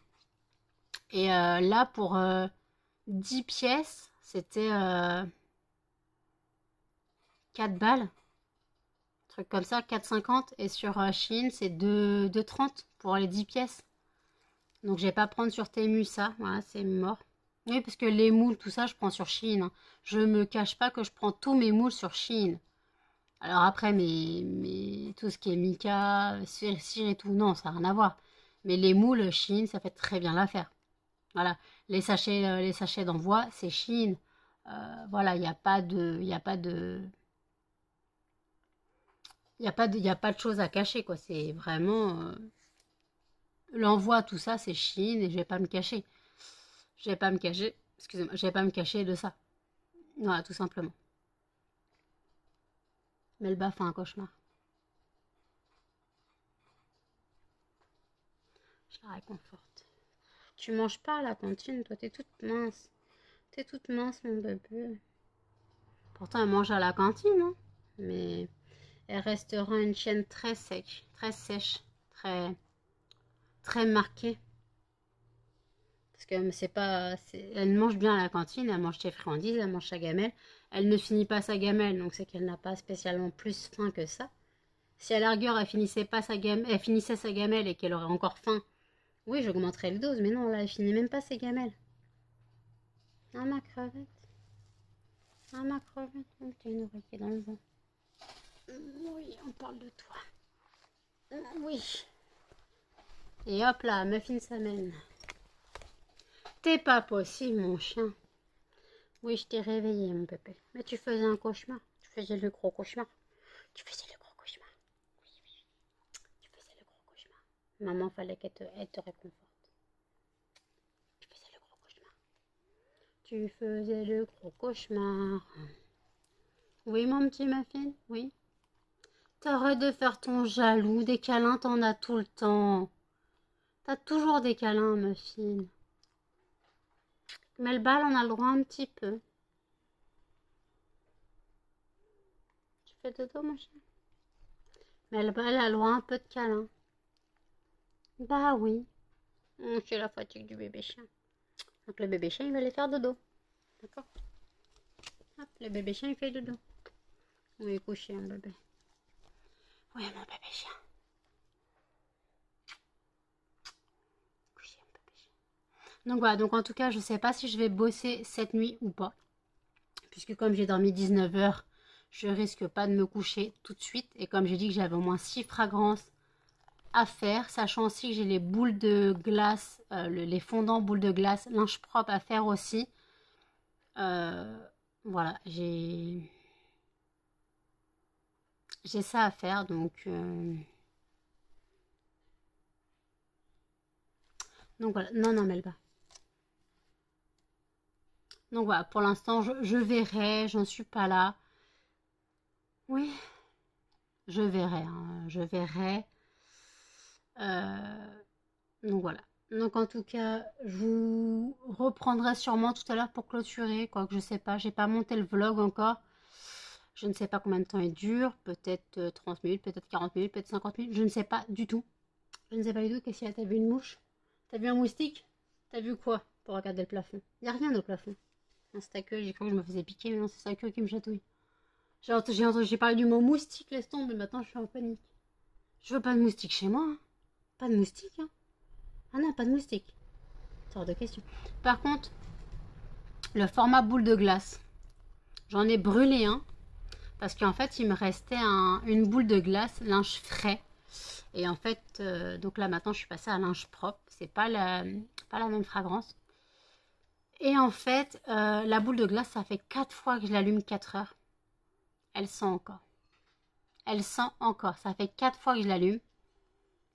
Et là, pour 10 pièces, c'était 4 balles. Truc comme ça, 4,50. Et sur Shein, c'est 2,30 pour les 10 pièces. Donc, je vais pas prendre sur Temu ça. Voilà, c'est mort. Oui, parce que les moules, tout ça, je prends sur Shein. Hein. Je me cache pas que je prends tous mes moules sur Shein. Alors après, tout ce qui est mica, cire et tout, non, ça n'a rien à voir. Mais les moules Shein, ça fait très bien l'affaire. Voilà, les sachets d'envoi, c'est Shein. Voilà, il n'y a pas de, il y a pas de, il y a pas de choses à cacher, quoi. C'est vraiment l'envoi, tout ça, c'est Shein et je vais pas me cacher. Je vais pas me cacher, excusez-moi, je vais pas me cacher de ça. Voilà, tout simplement. Mais le bas fait un cauchemar. Je la réconforte. Tu manges pas à la cantine, toi, t'es toute mince. T'es toute mince, mon bébé. Pourtant, elle mange à la cantine, hein. Mais elle restera une chienne très sèche, très, très marquée. Parce que c'est pas, elle mange bien à la cantine, elle mange ses friandises, elle mange sa gamelle. Elle ne finit pas sa gamelle, donc c'est qu'elle n'a pas spécialement plus faim que ça. Si à la rigueur, elle finissait sa gamelle et qu'elle aurait encore faim, oui, j'augmenterais le dose. Mais non, là, elle finit même pas ses gamelles. Ah, ma crevette. Ah, ma crevette. Oh, t'as une oreiller dans le vent. Oui, on parle de toi. Oui. Et hop là, Muffin s'amène. T'es pas possible, mon chien. Oui, je t'ai réveillé, mon bébé. Mais tu faisais un cauchemar. Tu faisais le gros cauchemar. Tu faisais le gros cauchemar. Oui, oui. Tu faisais le gros cauchemar. Maman, fallait elle te réconforte. Tu faisais le gros cauchemar. Tu faisais le gros cauchemar. Oui, mon petit muffin, oui. T'arrêtes de faire ton jaloux. Des câlins, t'en as tout le temps. T'as toujours des câlins, muffin. Mais le bal, on a le droit un petit peu. Tu fais dodo, mon chien? Mais le bal a le droit un peu de câlin. Bah oui. C'est la fatigue du bébé chien. Donc le bébé chien, il va aller faire dodo. D'accord? Hop, le bébé chien, il fait dodo. On est couché, un bébé. Oui, mon bébé chien. Couché, mon bébé chien. Donc voilà, donc en tout cas, je sais pas si je vais bosser cette nuit ou pas. Puisque comme j'ai dormi 19 heures, je risque pas de me coucher tout de suite. Et comme j'ai dit que j'avais au moins 6 fragrances à faire, sachant aussi que j'ai les boules de glace, les fondants boules de glace, linge propre à faire aussi. Voilà, j'ai ça à faire, donc voilà. Non, non, Melba. Donc voilà, pour l'instant, je verrai, j'en suis pas là. Oui, je verrai, hein, je verrai. Donc voilà. Donc en tout cas, je vous reprendrai sûrement tout à l'heure pour clôturer, quoique je sais pas, j'ai pas monté le vlog encore. Je ne sais pas combien de temps il dure, peut-être 30 minutes, peut-être 40 minutes, peut-être 50 minutes, je ne sais pas du tout. Je ne sais pas du tout. Qu'est-ce qu'il y a? T'as vu une mouche? T'as vu un moustique? T'as vu quoi pour regarder le plafond? Il n'y a rien au plafond. Non, c'est ta queue, j'ai cru que je me faisais piquer, mais non, c'est sa queue qui me chatouille. J'ai parlé du mot moustique, laisse tomber, maintenant je suis en panique. Je veux pas de moustique chez moi, hein. Pas de moustique, hein. Ah non, pas de moustique. C'est hors de question. Par contre, le format boule de glace, j'en ai brûlé un, parce qu'en fait, il me restait une boule de glace, linge frais. Et en fait, donc là maintenant, je suis passée à linge propre. C'est pas la même fragrance. Et en fait, la boule de glace, ça fait 4 fois que je l'allume 4 heures. Elle sent encore. Elle sent encore. Ça fait 4 fois que je l'allume.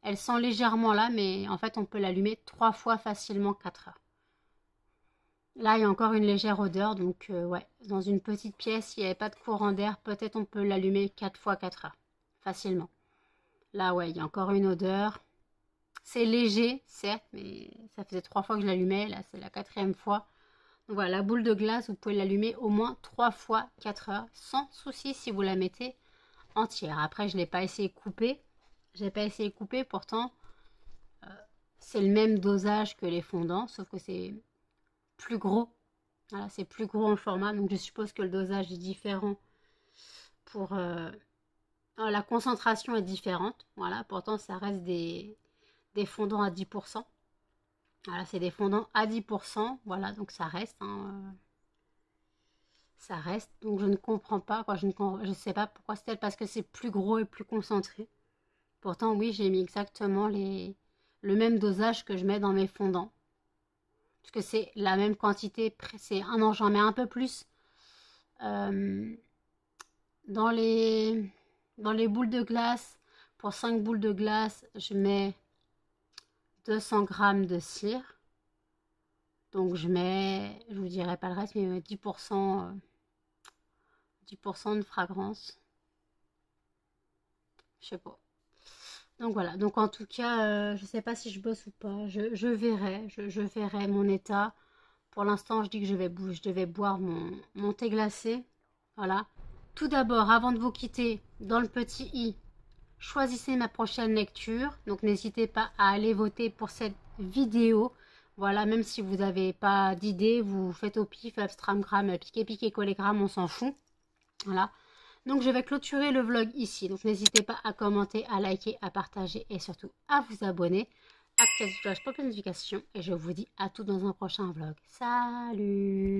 Elle sent légèrement là, mais en fait, on peut l'allumer 3 fois facilement 4 heures. Là, il y a encore une légère odeur, donc ouais, dans une petite pièce, s'il n'y avait pas de courant d'air, peut-être on peut l'allumer 4 fois 4 heures, facilement. Là, ouais, il y a encore une odeur. C'est léger, certes, mais ça faisait 3 fois que je l'allumais, là c'est la 4e fois. Donc voilà, la boule de glace, vous pouvez l'allumer au moins 3 fois 4 heures, sans souci si vous la mettez entière. Après, je ne l'ai pas essayé de couper. J'ai pas essayé de couper, pourtant, c'est le même dosage que les fondants, sauf que c'est plus gros. Voilà, c'est plus gros en format, donc je suppose que le dosage est différent pour... la concentration est différente, voilà, pourtant ça reste des fondants à 10%. Voilà, c'est des fondants à 10%, voilà, donc ça reste, hein, ça reste. Donc je ne comprends pas, quoi, je ne sais pas pourquoi c'est parce que c'est plus gros et plus concentré. Pourtant, oui, j'ai mis exactement le même dosage que je mets dans mes fondants. Parce que c'est la même quantité, non, j'en mets un peu plus. Dans les boules de glace, pour 5 boules de glace, je mets 200 g de cire. Donc je mets, je vous dirai pas le reste, mais 10%, 10% de fragrance. Je sais pas. Donc voilà, donc en tout cas, je sais pas si je bosse ou pas. Je verrai, je verrai mon état. Pour l'instant, je dis que je devais boire mon thé glacé. Voilà. Tout d'abord, avant de vous quitter, dans le petit i, choisissez ma prochaine lecture. Donc n'hésitez pas à aller voter pour cette vidéo. Voilà, même si vous n'avez pas d'idée, vous faites au pif, Abstramgram, piqué, collégramme, on s'en fout. Voilà. Donc je vais clôturer le vlog ici. Donc n'hésitez pas à commenter, à liker, à partager et surtout à vous abonner. Activez la cloche pour les notifications. Et je vous dis à tous dans un prochain vlog. Salut!